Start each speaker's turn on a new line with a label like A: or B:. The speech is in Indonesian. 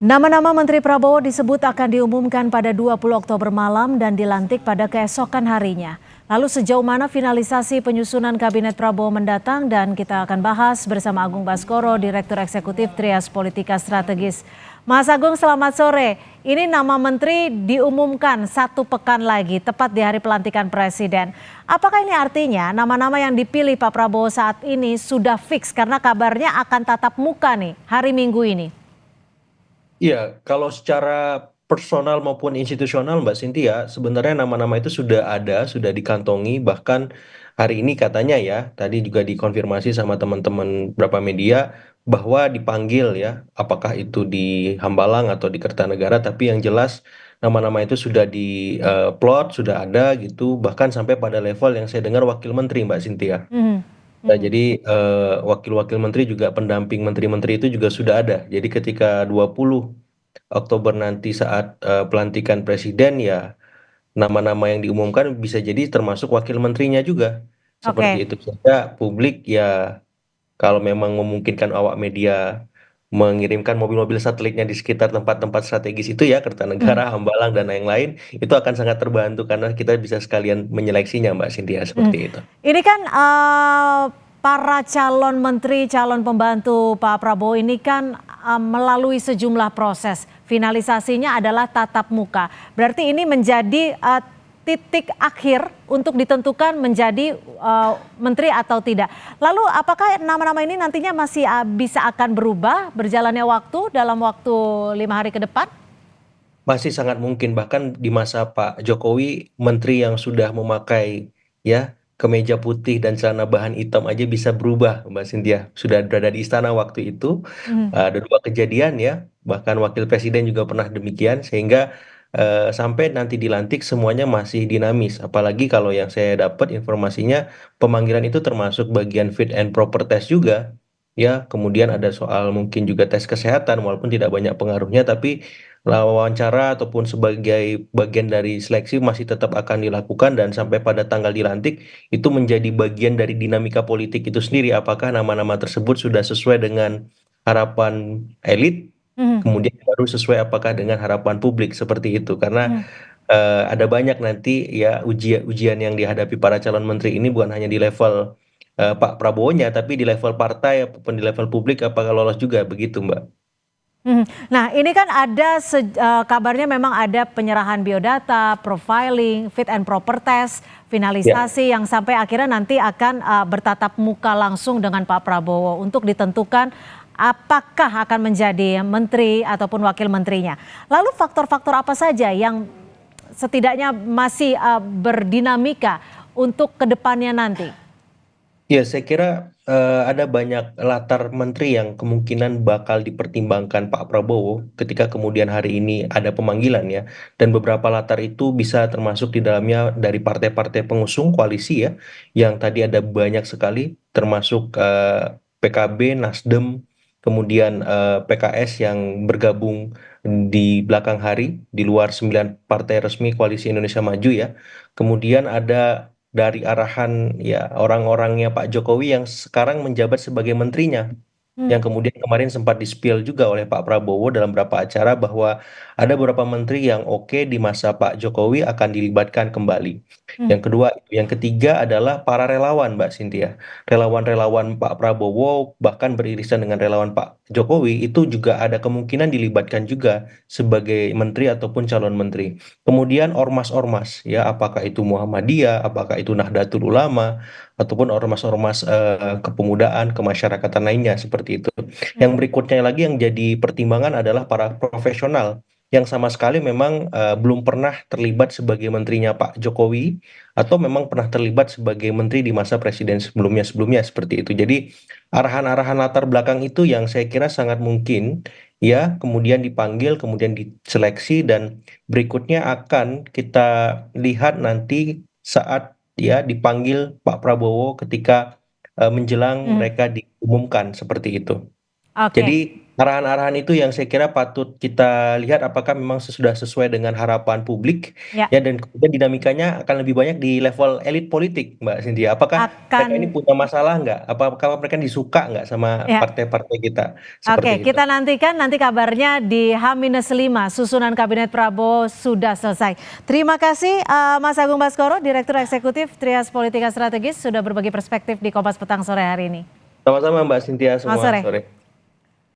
A: Nama-nama Menteri Prabowo disebut akan diumumkan pada 20 Oktober malam dan dilantik pada keesokan harinya. Lalu sejauh mana finalisasi penyusunan Kabinet Prabowo mendatang, dan kita akan bahas bersama Agung Baskoro, Direktur Eksekutif Trias Politika Strategis. Mas Agung, selamat sore. Ini nama menteri diumumkan satu pekan lagi, tepat di hari pelantikan Presiden. Apakah ini artinya nama-nama yang dipilih Pak Prabowo saat ini sudah fix karena kabarnya akan tatap muka nih hari Minggu ini?
B: Iya, kalau secara personal maupun institusional Mbak Cynthia, sebenarnya nama-nama itu sudah ada, sudah dikantongi, bahkan hari ini katanya ya, tadi juga dikonfirmasi sama teman-teman beberapa media, bahwa dipanggil ya, apakah itu di Hambalang atau di Kertanegara, tapi yang jelas nama-nama itu sudah di plot, sudah ada gitu, bahkan sampai pada level yang saya dengar wakil menteri Mbak Cynthia.
A: Mhm,
B: Nah,
A: mhm.
B: jadi wakil-wakil menteri juga pendamping menteri-menteri itu juga sudah ada. Jadi ketika 20 Oktober nanti saat pelantikan presiden ya nama-nama yang diumumkan bisa jadi termasuk wakil menterinya juga. Seperti
A: Oke.
B: itu saja publik ya, kalau memang memungkinkan awak media mengirimkan mobil-mobil satelitnya di sekitar tempat-tempat strategis itu ya,
A: Mhm.
B: Kertanegara, Hambalang dan lain-lain, itu akan sangat terbantu karena kita bisa sekalian menyeleksinya Mbak Cynthia
A: Mhm.
B: seperti itu.
A: Ini kan para calon menteri, calon pembantu Pak Prabowo ini kan melalui sejumlah proses. Finalisasinya adalah tatap muka. Berarti ini menjadi titik akhir untuk ditentukan menjadi menteri atau tidak. Lalu apakah nama-nama ini nantinya masih bisa akan berubah berjalannya waktu dalam waktu 5 hari ke depan?
B: Masih sangat mungkin bahkan di masa Pak Jokowi menteri yang sudah memakai ya kemeja putih dan celana bahan hitam aja bisa berubah Mbak Cynthia. Sudah berada di istana waktu itu.
A: Mhm.
B: Ada dua kejadian ya, bahkan wakil presiden juga pernah demikian sehingga sampai nanti dilantik semuanya masih dinamis. Apalagi kalau yang saya dapat informasinya pemanggilan itu termasuk bagian fit and proper test juga. Ya, kemudian ada soal mungkin juga tes kesehatan walaupun tidak banyak pengaruhnya, tapi wawancara ataupun sebagai bagian dari seleksi masih tetap akan dilakukan dan sampai pada tanggal dilantik itu menjadi bagian dari dinamika politik itu sendiri. Apakah nama-nama tersebut sudah sesuai dengan harapan elit,
A: Mhm.
B: kemudian baru sesuai apakah dengan harapan publik seperti itu. Karena
A: Mhm.
B: ada banyak nanti ya ujian-ujian yang dihadapi para calon menteri ini bukan hanya di level Pak Prabowo-nya, tapi di level partai ataupun di level publik apakah lolos juga begitu, Mbak.
A: Mhm. Nah, ini kan ada kabarnya memang ada penyerahan biodata, profiling, fit and proper test,
B: Ya.
A: finalisasi yang sampai akhirnya nanti akan bertatap muka langsung dengan Pak Prabowo untuk ditentukan apakah akan menjadi menteri ataupun wakil menterinya. Lalu faktor-faktor apa saja yang setidaknya masih berdinamika untuk kedepannya nanti?
B: Ya, saya kira ada banyak latar menteri yang kemungkinan bakal dipertimbangkan Pak Prabowo ketika kemudian hari ini ada pemanggilan ya. Dan beberapa latar itu bisa termasuk di dalamnya dari partai-partai pengusung koalisi ya, yang tadi ada banyak sekali, termasuk PKB, Nasdem, kemudian PKS yang bergabung di belakang hari, di luar 9 partai resmi Koalisi Indonesia Maju ya. Kemudian ada dari arahan ya orang-orangnya Pak Jokowi yang sekarang menjabat sebagai menterinya, yang
A: Hmm.
B: kemudian kemarin sempat di-spill juga oleh Pak Prabowo dalam beberapa acara bahwa ada beberapa menteri yang oke di masa Pak Jokowi akan dilibatkan kembali.
A: Hmm.
B: Yang kedua, yang ketiga adalah para relawan, Mbak Cynthia. Relawan-relawan Pak Prabowo bahkan beririsan dengan relawan Pak Jokowi itu juga ada kemungkinan dilibatkan juga sebagai menteri ataupun calon menteri. Kemudian ormas-ormas ya, apakah itu Muhammadiyah, apakah itu Nahdlatul Ulama, ataupun ormas-ormas kepemudaan, kemasyarakatan lainnya seperti itu. Yang
A: Hmm.
B: berikutnya lagi yang jadi pertimbangan adalah para profesional yang sama sekali memang belum pernah terlibat sebagai menterinya Pak Jokowi atau memang pernah terlibat sebagai menteri di masa presiden sebelumnya seperti itu. Jadi arahan-arahan latar belakang itu yang saya kira sangat mungkin ya kemudian dipanggil, kemudian diseleksi dan berikutnya akan kita lihat nanti saat ya dipanggil Pak Prabowo ketika menjelang
A: Hmm.
B: mereka diumumkan seperti itu.
A: Oke.
B: Jadi arahan-arahan itu yang saya kira patut kita lihat apakah memang sudah sesuai dengan harapan publik
A: Ya,
B: ya, dan kemudian dinamikanya akan lebih banyak di level elit politik, Mbak Cynthia. Apakah mereka ini
A: akan
B: punya masalah nggak? Apakah mereka ini disuka nggak sama
A: ya.
B: partai-partai kita? Seperti
A: Oke,
B: itu.
A: kita nantikan nanti kabarnya di H-5 susunan Kabinet Prabowo sudah selesai. Terima kasih Mas Agung Baskoro, Direktur Eksekutif Trias Politika Strategis sudah berbagi perspektif di Kompas Petang sore hari ini.
B: Sama-sama Mbak Cynthia,
A: Selamat
B: semua
A: sore.
B: sore.